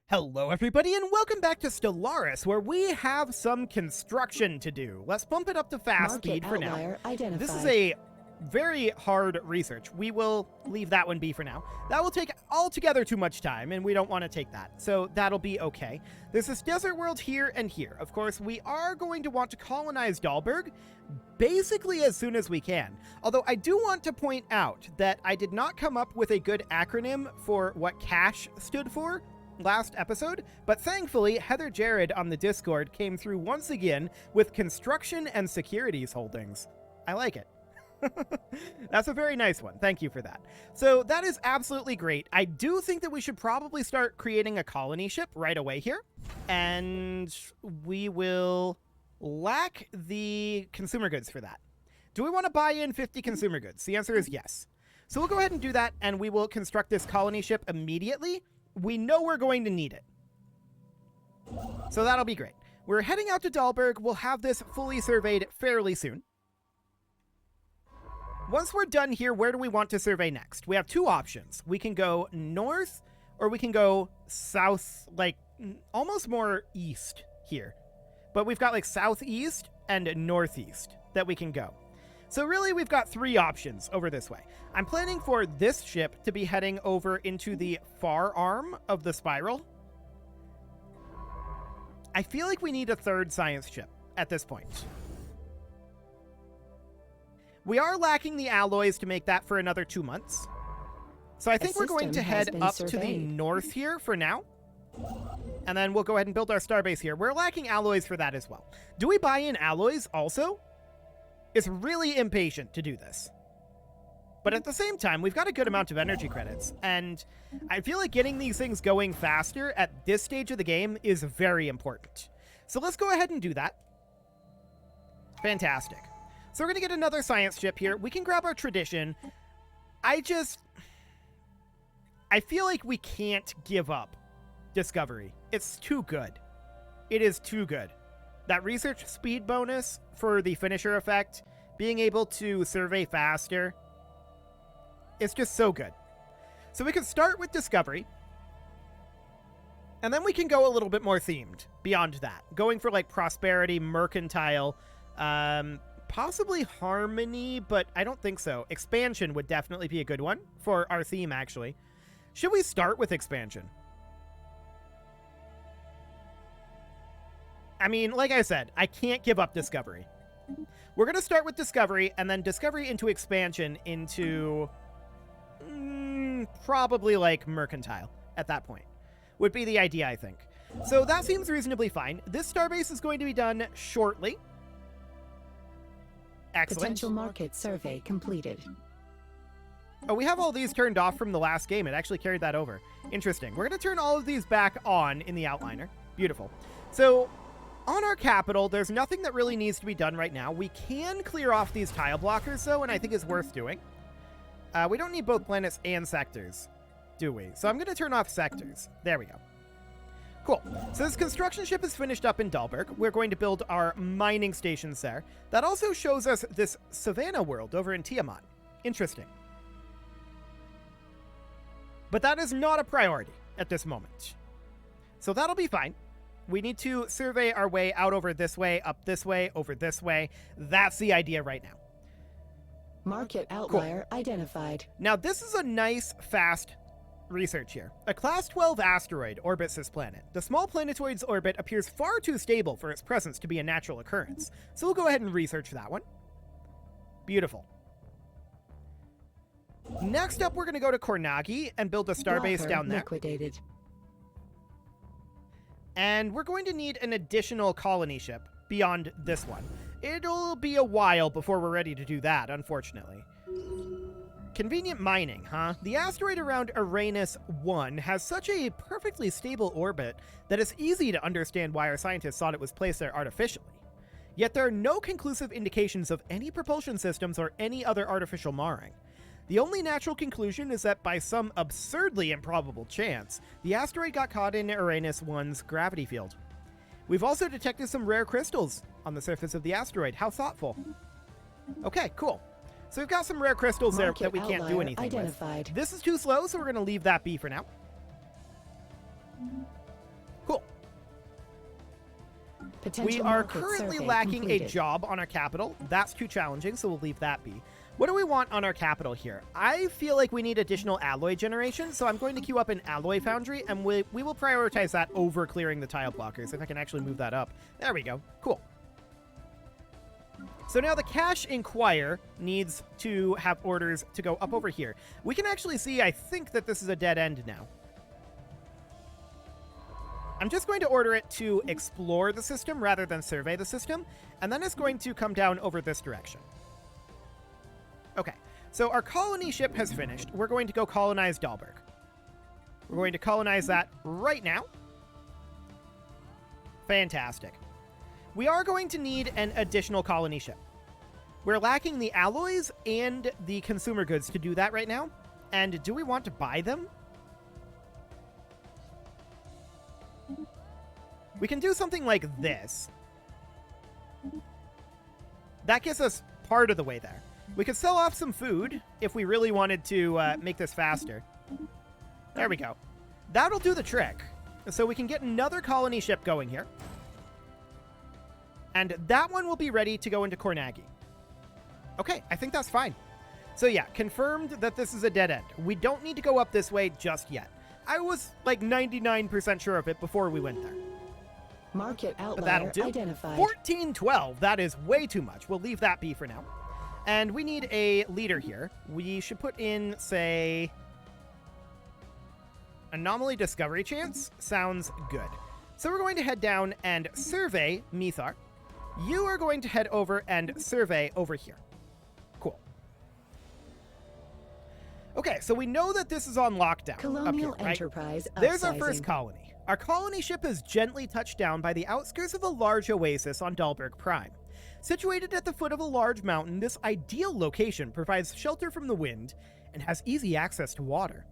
Hello everybody and welcome back to Stellaris, where we have some construction to do. Let's bump it up to fast speed for now. This is a very hard research. We will leave that one be for now. That will take altogether too much time, and we don't want to take that, so that'll be okay. There's this desert world here and here. Of course, we are going to want to colonize Dahlberg basically as soon as we can. Although I do want to point out that I did not come up with a good acronym for what CASH stood for last episode, but thankfully Heather Jared on the Discord came through once again with construction and securities holdings. I like it. That's a very nice one. Thank you for that. So that is absolutely great. I do think that we should probably start creating a colony ship right away here, and we will lack the consumer goods for that. Do we want to buy in 50 consumer goods? The answer is yes. So we'll go ahead and do that, and we will construct this colony ship immediately. We know we're going to need it. So that'll be great. We're heading out to Dahlberg. We'll have this fully surveyed fairly soon. Once we're done here, where do we want to survey next? We have two options. We can go north or we can go south, like almost more east here. But we've got like southeast and northeast that we can go. So really, we've got three options over this way. I'm planning for this ship to be heading over into the far arm of the spiral. I feel like we need a third science ship at this point. We are lacking the alloys to make that for another 2 months. So I think we're going to head up to the north here for now. And then we'll go ahead and build our starbase here. We're lacking alloys for that as well. Do we buy in alloys also? It's really impatient to do this. But at the same time, we've got a good amount of energy credits, and I feel like getting these things going faster at this stage of the game is very important. So let's go ahead and do that. Fantastic. So we're going to get another science ship here. We can grab our tradition. I feel like we can't give up Discovery. It's too good. It is too good. That research speed bonus for the finisher effect, being able to survey faster, it's just so good. So we can start with Discovery, and then we can go a little bit more themed beyond that, going for like prosperity, mercantile, possibly harmony, but I don't think so. Expansion would definitely be a good one for our theme, actually. Should we start with expansion? I mean, like I said, I can't give up Discovery. We're going to start with Discovery, and then Discovery into expansion into probably like mercantile at that point. Would be the idea, I think. So that seems reasonably fine. This starbase is going to be done shortly. Excellent. Potential market survey completed. Oh, we have all these turned off from the last game. It actually carried that over. Interesting. We're going to turn all of these back on in the outliner. Beautiful. So on our capital, there's nothing that really needs to be done right now. We can clear off these tile blockers, though, and I think it's worth doing. We don't need both planets and sectors, do we? So I'm going to turn off sectors. There we go. Cool. So this construction ship is finished up in Dahlberg. We're going to build our mining stations there. That also shows us this Savannah world over in Tiamat. Interesting. But that is not a priority at this moment. So that'll be fine. We need to survey our way out over this way, up this way, over this way. That's the idea right now. Market outlier identified. Now, this is a nice, fast research here. A Class 12 asteroid orbits this planet. The small planetoid's orbit appears far too stable for its presence to be a natural occurrence. So we'll go ahead and research that one. Beautiful. Next up, we're going to go to Kornagi and build a starbase down there. Liquidated. And we're going to need an additional colony ship beyond this one. It'll be a while before we're ready to do that, unfortunately. Convenient mining, huh? The asteroid around Uranus 1 has such a perfectly stable orbit that it's easy to understand why our scientists thought it was placed there artificially. Yet there are no conclusive indications of any propulsion systems or any other artificial marring. The only natural conclusion is that by some absurdly improbable chance, the asteroid got caught in Uranus 1's gravity field. We've also detected some rare crystals on the surface of the asteroid. How thoughtful. Okay, cool. So we've got some rare crystals there that we can't do anything with. This is too slow, so we're going to leave that be for now. We are currently lacking a job on our capital. That's too challenging, so we'll leave that be. What do we want on our capital here? I feel like we need additional alloy generation, so I'm going to queue up an alloy foundry, and we will prioritize that over clearing the tile blockers, if I can actually move that up. There we go. Cool. So now the cash inquire needs to have orders to go up over here. We can actually see, I think, that this is a dead end now. I'm just going to order it to explore the system rather than survey the system, and then it's going to come down over this direction. Okay, so our colony ship has finished. We're going to go colonize Dahlberg. We're going to colonize that right now. Fantastic. We are going to need an additional colony ship. We're lacking the alloys and the consumer goods to do that right now. And do we want to buy them? We can do something like this. That gets us part of the way there. We could sell off some food if we really wanted to make this faster. There we go. That'll do the trick. So we can get another colony ship going here. And that one will be ready to go into Kornagi. Okay, I think that's fine. So yeah, confirmed that this is a dead end. We don't need to go up this way just yet. I was like 99% sure of it before we went there. Market outlier that'll do. Identified. 1412. That is way too much. We'll leave that be for now. And we need a leader here. We should put in, say, anomaly discovery chance. Sounds good. So we're going to head down and survey Mithar. You are going to head over and survey over here. Cool. Okay, so we know that this is on lockdown. Colonial up here, right? Enterprise There's our upsizing. first colony. Our colony ship has gently touched down by the outskirts of a large oasis on Dahlberg Prime. Situated at the foot of a large mountain, this ideal location provides shelter from the wind and has easy access to water.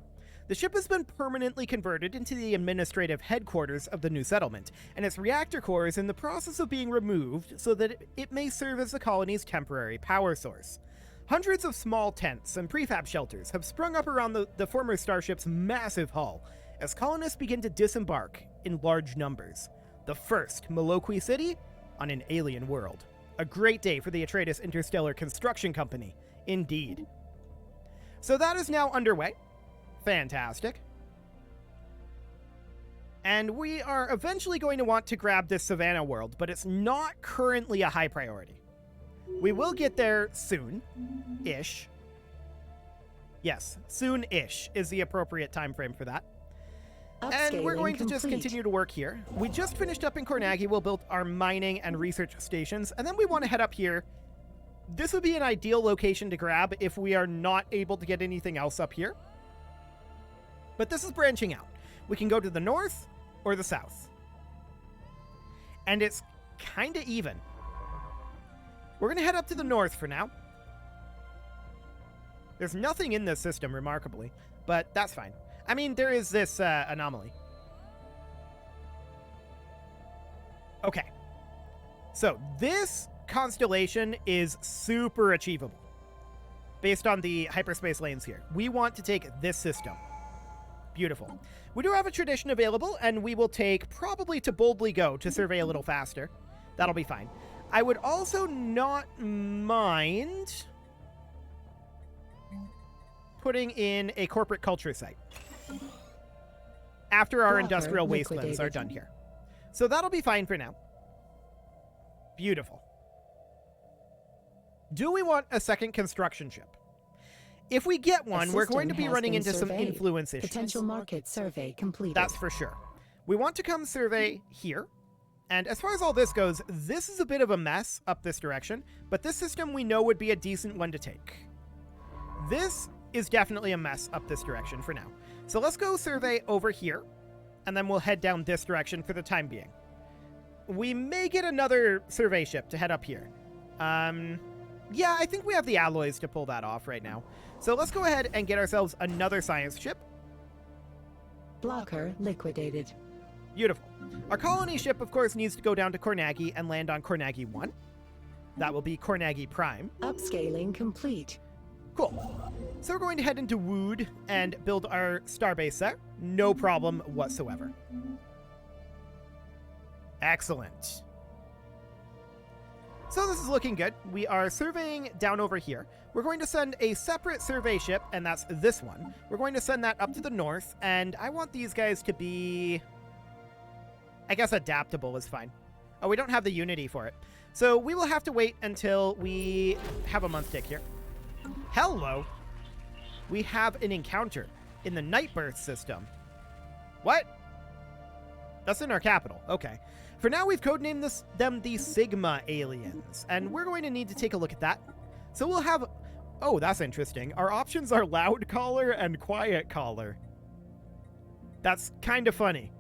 The ship has been permanently converted into the administrative headquarters of the new settlement, and its reactor core is in the process of being removed so that it may serve as the colony's temporary power source. Hundreds of small tents and prefab shelters have sprung up around the former starship's massive hull as colonists begin to disembark in large numbers. The first Maloqui city on an alien world. A great day for the Atreides Interstellar Construction Company, indeed. So that is now underway. Fantastic. And we are eventually going to want to grab this Savannah world, but it's not currently a high priority. We will get there soon-ish. Yes, soon-ish is the appropriate time frame for that. And we're going to just continue to work here. We just finished up in Kornagi. We'll build our mining and research stations, and then we want to head up here. This would be an ideal location to grab if we are not able to get anything else up here. But this is branching out. We can go to the north or the south. And it's kind of even. We're going to head up to the north for now. There's nothing in this system, remarkably, but that's fine. I mean, there is this anomaly. Okay. So this constellation is super achievable based on the hyperspace lanes here. We want to take this system. Beautiful. We do have a tradition available, and we will take probably to boldly go to survey a little faster. That'll be fine. I would also not mind putting in a corporate culture site after our industrial wastelands are done here. So that'll be fine for now. Beautiful. Do we want a second construction ship? If we get one, we're going to be running into some influence issues. Potential market survey completed. That's for sure. We want to come survey here. And as far as all this goes, this is a bit of a mess up this direction, but this system we know would be a decent one to take. This is definitely a mess up this direction for now. So let's go survey over here, and then we'll head down this direction for the time being. We may get another survey ship to head up here. Yeah, I think we have the alloys to pull that off right now. So let's go ahead and get ourselves another science ship. Blocker liquidated. Beautiful. Our colony ship, of course, needs to go down to Kornagi and land on Kornagi 1. That will be Kornagi Prime. Upscaling complete. Cool. So we're going to head into Wood and build our starbase there. No problem whatsoever. Excellent. So this is looking good. We are surveying down over here. We're going to send a separate survey ship, and that's this one. We're going to send that up to the north, and I want these guys to be... I guess adaptable is fine. Oh, we don't have the unity for it. So we will have to wait until we have a month tick here. Hello. We have an encounter in the Nightbirth system. What? That's in our capital. Okay. For now, we've codenamed them the Sigma aliens, and we're going to need to take a look at that. So we'll have... Oh, that's interesting. Our options are loud caller and quiet caller. That's kind of funny.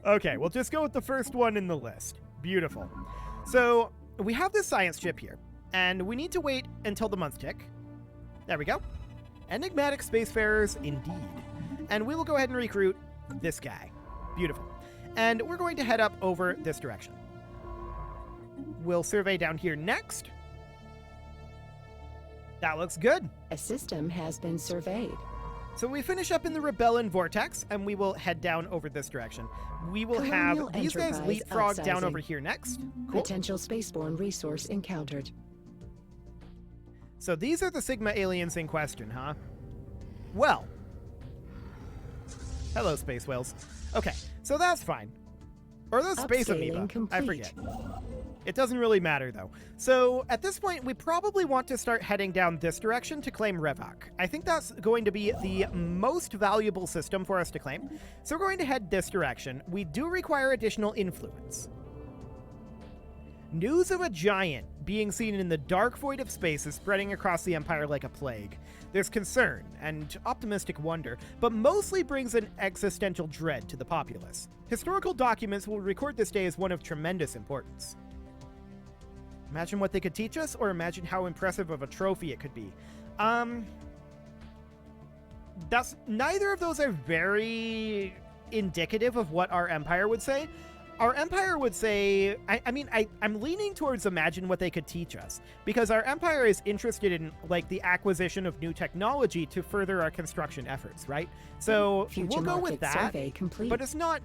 Okay, we'll just go with the first one in the list. Beautiful. So we have this science chip here, and we need to wait until the month tick. There we go. Enigmatic spacefarers, indeed. And we will go ahead and recruit this guy. Beautiful. And we're going to head up over this direction. We'll survey down here next. That looks good. A system has been surveyed. So we finish up in the Rebellion Vortex, and we will head down over this direction. We will have these guys leapfrog down over here next. Cool. Potential spaceborne resource encountered. So these are the Sigma aliens in question, huh? Well. Hello, space whales. Okay, so that's fine. Or those space amoeba. I forget. It doesn't really matter, though. So at this point, we probably want to start heading down this direction to claim Revok. I think that's going to be the most valuable system for us to claim. So we're going to head this direction. We do require additional influence. News of a giant being seen in the dark void of space is spreading across the Empire like a plague. There's concern and optimistic wonder, but mostly brings an existential dread to the populace. Historical documents will record this day as one of tremendous importance. Imagine what they could teach us, or imagine how impressive of a trophy it could be. Neither of those are very indicative of what our Empire would say. Our Empire would say, I'm leaning towards imagine what they could teach us, because our Empire is interested in, like, the acquisition of new technology to further our construction efforts, right? So we'll go with that, but it's not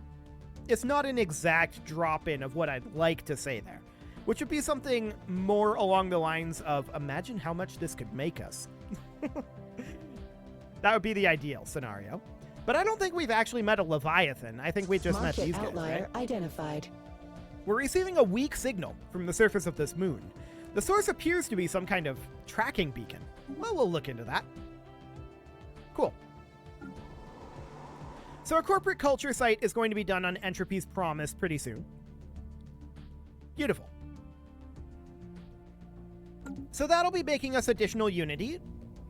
an exact drop-in of what I'd like to say there, which would be something more along the lines of, imagine how much this could make us. That would be the ideal scenario. But I don't think we've actually met a Leviathan. I think we just met these guys, right? Identified. We're receiving a weak signal from the surface of this moon. The source appears to be some kind of tracking beacon. Well, we'll look into that. Cool. So our corporate culture site is going to be done on Entropy's Promise pretty soon. Beautiful. So that'll be making us additional unity,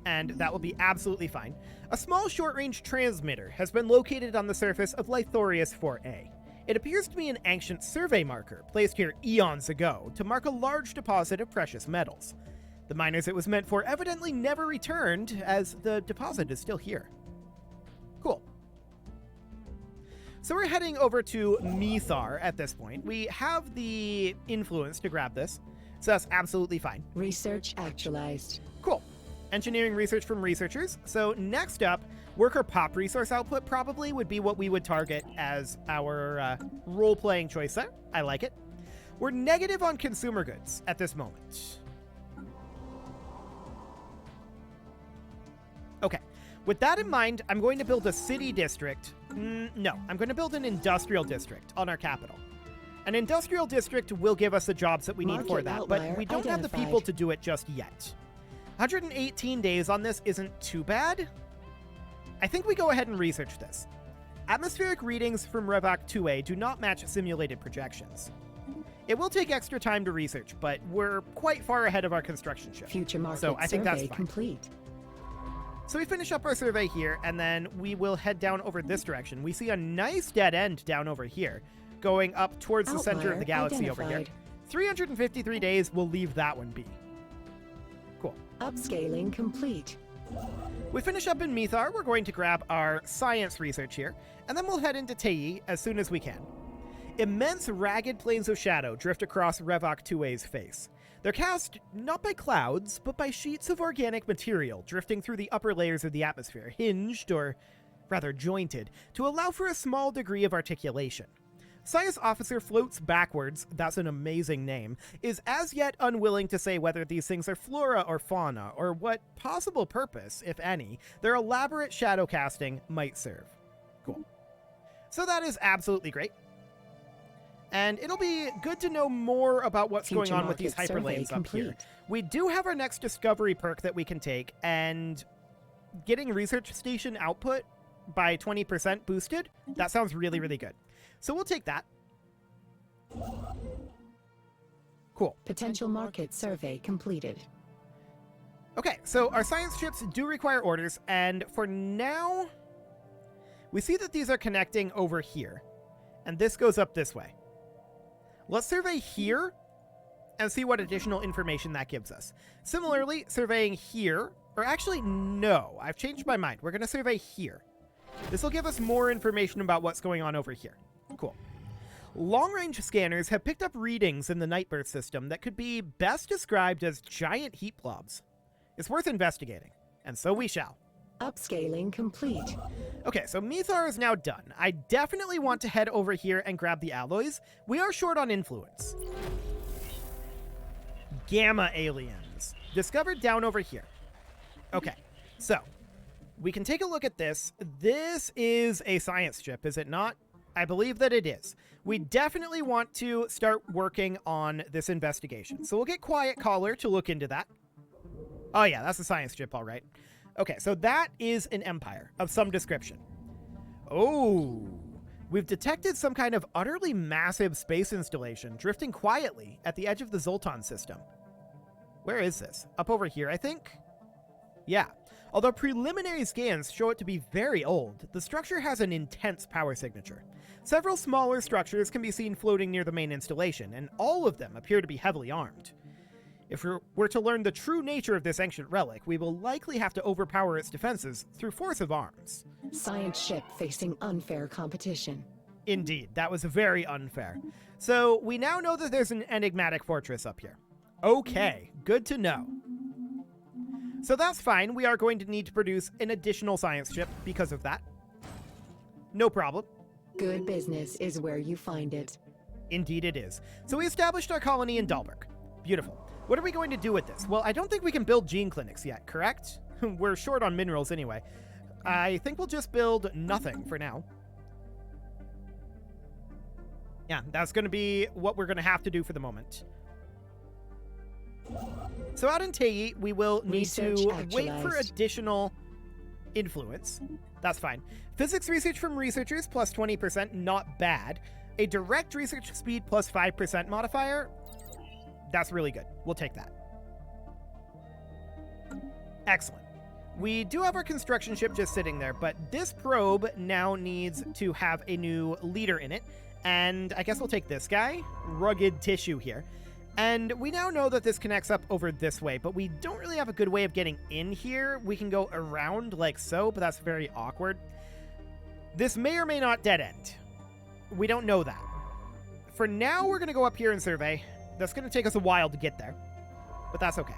and that will be absolutely fine. A small short-range transmitter has been located on the surface of Lythorius 4A. It appears to be an ancient survey marker placed here eons ago to mark a large deposit of precious metals. The miners it was meant for evidently never returned, as the deposit is still here. Cool. So we're heading over to Methar at this point. We have the influence to grab this, so that's absolutely fine. Research actualized. Cool. Engineering research from researchers. So next up, worker pop resource output probably would be what we would target as our role-playing choice there. I like it. We're negative on consumer goods at this moment. Okay. With that in mind, I'm going to build a city district. No, I'm going to build an industrial district on our capital. An industrial district will give us the jobs that we need for that, but we don't have the people to do it just yet. 118 days on this isn't too bad. I think we go ahead and research this. Atmospheric readings from Revok 2A do not match simulated projections. It will take extra time to research, but we're quite far ahead of our construction ship. Future market so I think that's fine. Complete. So we finish up our survey here, and then we will head down over this direction. We see a nice dead end down over here, going up towards the center of the galaxy over here. 353 days, we'll leave that one be. Cool. Upscaling complete. We finish up in Methar. We're going to grab our science research here, and then we'll head into Tei as soon as we can. Immense ragged planes of shadow drift across Revok 2A's face. They're cast not by clouds, but by sheets of organic material drifting through the upper layers of the atmosphere, hinged, or rather jointed, to allow for a small degree of articulation. Science Officer Floats Backwards, that's an amazing name, is as yet unwilling to say whether these things are flora or fauna, or what possible purpose, if any, their elaborate shadow casting might serve. Cool. So that is absolutely great. And it'll be good to know more about what's going on with these hyperlanes up here. We do have our next discovery perk that we can take, and getting research station output by 20% boosted, that sounds really, really good. So we'll take that. Cool. Potential market survey completed. Okay, so our science ships do require orders, and for now, we see that these are connecting over here, and this goes up this way. Let's survey here and see what additional information that gives us. Similarly, surveying here, or actually, no, I've changed my mind. We're going to survey here. This will give us more information about what's going on over here. Cool. Long-range scanners have picked up readings in the Nightbirth system that could be best described as giant heat blobs. It's worth investigating, and so we shall. Upscaling complete. Okay, so Mythar is now done. I definitely want to head over here and grab the alloys. We are short on influence. Gamma aliens. Discovered down over here. Okay, so we can take a look at this. This is a science ship, is it not? I believe that it is. We definitely want to start working on this investigation. So we'll get Quiet Caller to look into that. Oh yeah, that's a science ship, all right. Okay, so that is an empire of some description. Oh, we've detected some kind of utterly massive space installation drifting quietly at the edge of the Zoltan system. Where is this? Up over here, I think? Yeah. Although preliminary scans show it to be very old, the structure has an intense power signature. Several smaller structures can be seen floating near the main installation, and all of them appear to be heavily armed. If we're to learn the true nature of this ancient relic, we will likely have to overpower its defenses through force of arms. Science ship facing unfair competition. Indeed, that was very unfair. So we now know that there's an enigmatic fortress up here. Okay, good to know. So that's fine. We are going to need to produce an additional science ship because of that. No problem. Good business is where you find it. Indeed it is. So we established our colony in Dahlberg. Beautiful. What are we going to do with this? Well, I don't think we can build gene clinics yet, correct? We're short on minerals anyway. I think we'll just build nothing for now. Yeah, that's going to be what we're going to have to do for the moment. So out in Tei, we will need to wait for additional influence. That's fine. Physics research from researchers plus 20%, not bad. A direct research speed plus 5% modifier. That's really good. We'll take that. Excellent. We do have our construction ship just sitting there, but this probe now needs to have a new leader in it. And I guess we'll take this guy, Rugged Tissue here. And we now know that this connects up over this way, but we don't really have a good way of getting in here. We can go around like so, but that's very awkward. This may or may not dead end. We don't know that. For now, we're going to go up here and survey. That's going to take us a while to get there, but that's okay.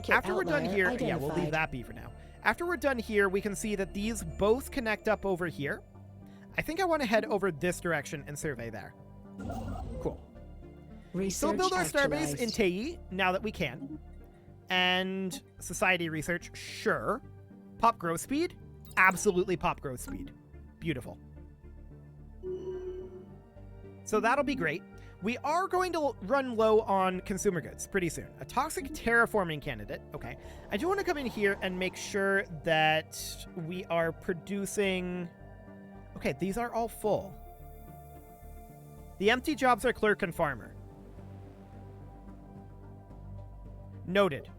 After we're done here, yeah, we'll leave that be for now. After we're done here, we can see that these both connect up over here. I think I want to head over this direction and survey there. Cool. So we'll build our starbase in Tei now that we can. And society research, sure. Pop growth speed? Absolutely pop growth speed. Beautiful. So that'll be great. We are going to run low on consumer goods pretty soon. A toxic terraforming candidate. Okay. I do want to come in here and make sure that we are producing... Okay, these are all full. The empty jobs are clerk and farmer. Noted.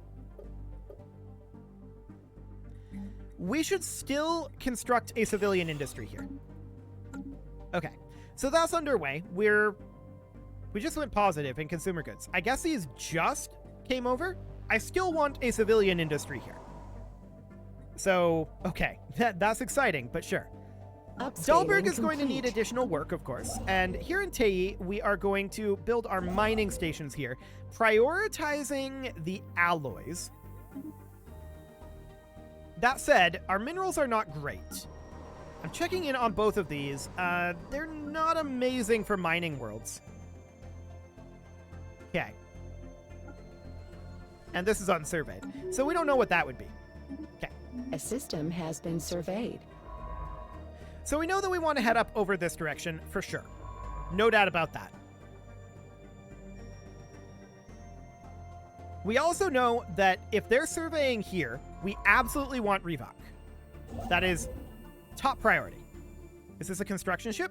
We should still construct a civilian industry here. Okay, so that's underway. We just went positive in consumer goods. I guess these just came over. I still want a civilian industry here. So, okay, that's exciting, but sure. Dahlberg is going to need additional work, of course, and here in Tei, we are going to build our mining stations here, prioritizing the alloys. That said, our minerals are not great. I'm checking in on both of these. They're not amazing for mining worlds. Okay. And this is unsurveyed, so we don't know what that would be. Okay. A system has been surveyed. So we know that we want to head up over this direction for sure. No doubt about that. We also know that if they're surveying here, we absolutely want Revoc. That is top priority. Is this a construction ship?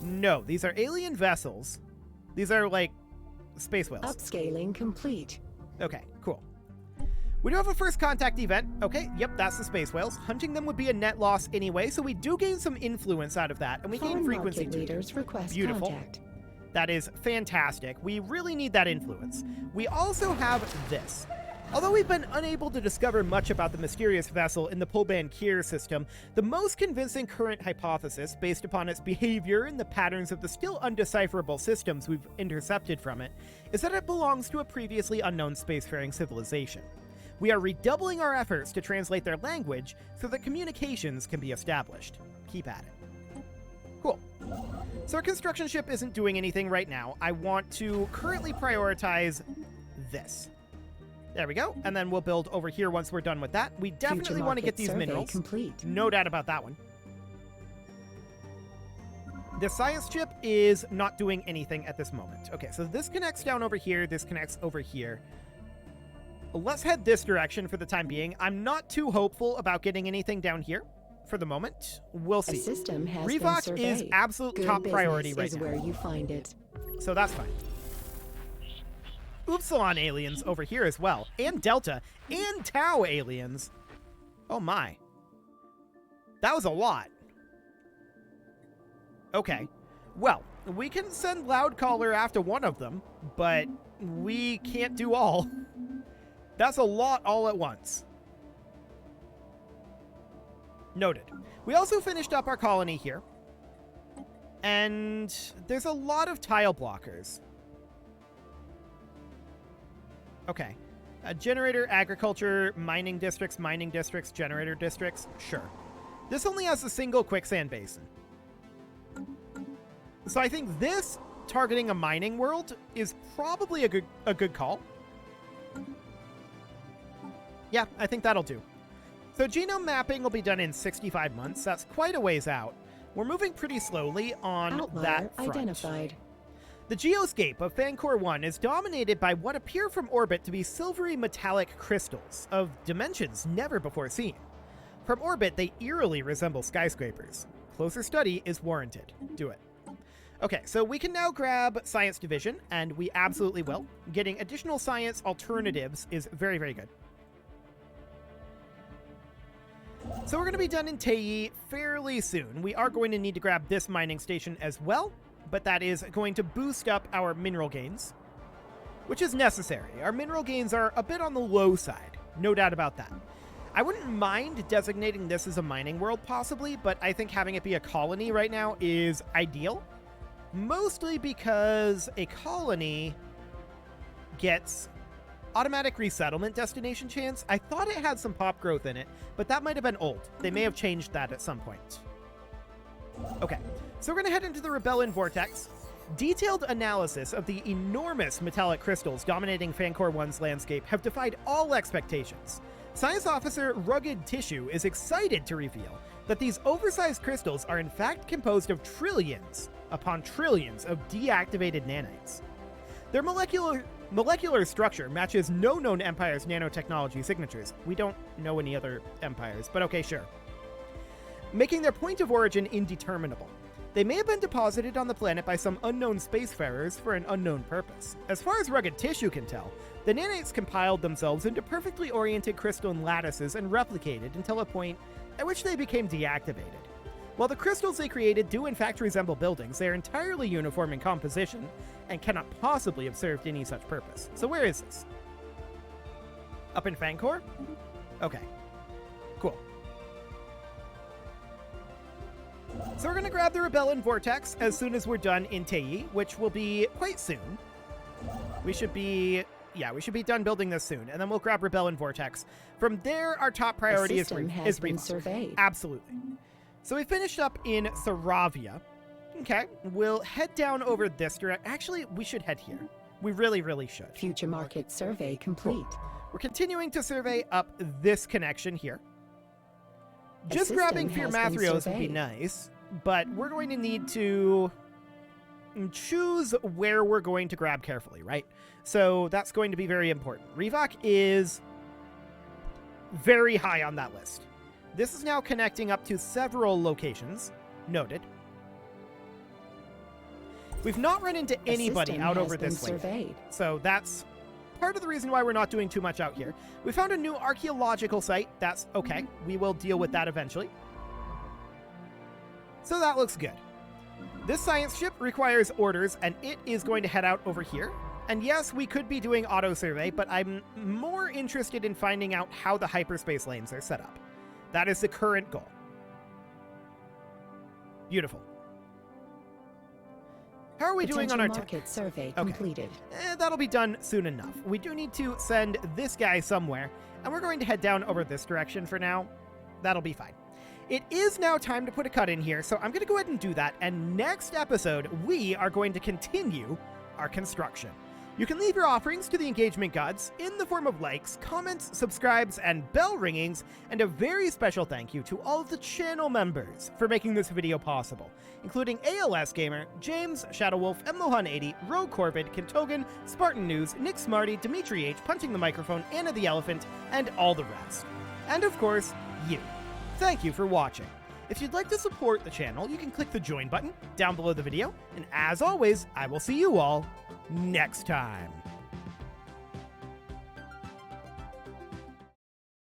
No, these are alien vessels. These are like space whales. Upscaling complete. Okay, cool. We do have a first contact event. Okay, yep, that's the space whales. Hunting them would be a net loss anyway, so we do gain some influence out of that, and we gain frequency too. Leaders request Beautiful. Contact. That is fantastic. We really need that influence. We also have this. Although we've been unable to discover much about the mysterious vessel in the Pullman-Kier system, the most convincing current hypothesis, based upon its behavior and the patterns of the still undecipherable systems we've intercepted from it, is that it belongs to a previously unknown spacefaring civilization. We are redoubling our efforts to translate their language so that communications can be established. Keep at it. Cool. So our construction ship isn't doing anything right now. I want to currently prioritize this. There we go. And then we'll build over here once we're done with that. We definitely want to get these minerals. Complete. No doubt about that one. The science chip is not doing anything at this moment. Okay, so this connects down over here. This connects over here. Let's head this direction for the time being. I'm not too hopeful about getting anything down here for the moment. We'll see. A system has Revoc been surveyed. is absolute Good top priority right is now. Where you find it. So that's fine. Upsilon aliens over here as well, and Delta, and Tau aliens. Oh my. That was a lot. Okay. Well, we can send Loudcaller after one of them, but we can't do all. That's a lot all at once. Noted. We also finished up our colony here, and there's a lot of tile blockers. Okay. Generator, agriculture, mining districts, generator districts. Sure. This only has a single quicksand basin. So I think this targeting a mining world is probably a good call. Yeah, I think that'll do. So genome mapping will be done in 65 months. That's quite a ways out. We're moving pretty slowly on Outlier that front. identified. The geoscape of Fancor 1 is dominated by what appear from orbit to be silvery metallic crystals of dimensions never before seen. From orbit, they eerily resemble skyscrapers. Closer study is warranted. Do it. Okay, so we can now grab Science Division, and we absolutely will. Getting additional science alternatives is very, very good. So we're going to be done in Tei fairly soon. We are going to need to grab this mining station as well, but that is going to boost up our mineral gains, which is necessary. Our mineral gains are a bit on the low side, no doubt about that. I wouldn't mind designating this as a mining world possibly, but I think having it be a colony right now is ideal, mostly because a colony gets automatic resettlement destination chance. I thought it had some pop growth in it, but that might have been old. They may have changed that at some point. Okay, so we're going to head into the Rebellion Vortex. Detailed analysis of the enormous metallic crystals dominating Fancor 1's landscape have defied all expectations. Science Officer Rugged Tissue is excited to reveal that these oversized crystals are in fact composed of trillions upon trillions of deactivated nanites. Their molecular structure matches no known empire's nanotechnology signatures. We don't know any other empires, but okay, sure. Making their point of origin indeterminable. They may have been deposited on the planet by some unknown spacefarers for an unknown purpose. As far as Rugged Tissue can tell, the nanites compiled themselves into perfectly oriented crystalline lattices and replicated until a point at which they became deactivated. While the crystals they created do in fact resemble buildings, they are entirely uniform in composition and cannot possibly have served any such purpose. So where is this? Up in Fancor? Okay. Cool. So we're going to grab the Rebellion Vortex as soon as we're done in Tei, which will be quite soon. We should be yeah, we should be done building this soon, and then we'll grab Rebel and Vortex. From there, our top priority is been surveyed. Absolutely. So we finished up in Saravia. Okay, we'll head down over this direction. Actually, we should head here. We really, really should. Future market survey complete. We're continuing to survey up this connection here. Just grabbing Fear Mathrios would be nice, but we're going to need to choose where we're going to grab carefully, right? So that's going to be very important. Revok is very high on that list. This is now connecting up to several locations. Noted. We've not run into anybody out over this way. So that's part of the reason why we're not doing too much out here. We found a new archaeological site. That's okay. We will deal with that eventually. So that looks good. This science ship requires orders, and it is going to head out over here. And yes, we could be doing auto survey, but I'm more interested in finding out how the hyperspace lanes are set up. That is the current goal. Beautiful. How are we doing on our market survey completed? That'll be done soon enough. We do need to send this guy somewhere, and we're going to head down over this direction for now. That'll be fine. It is now time to put a cut in here, so I'm going to go ahead and do that, and next episode, we are going to continue our construction. You can leave your offerings to the engagement gods in the form of likes, comments, subscribes, and bell ringings, and a very special thank you to all of the channel members for making this video possible, including ALS Gamer, James, Shadowwolf, Mlohan80, Rogue Corvid, Kintogan, Spartan News, Nick Smarty, Dimitri H, Punching the Microphone, Anna the Elephant, and all the rest. And of course, you. Thank you for watching. If you'd like to support the channel, you can click the join button down below the video, and as always, I will see you all next time.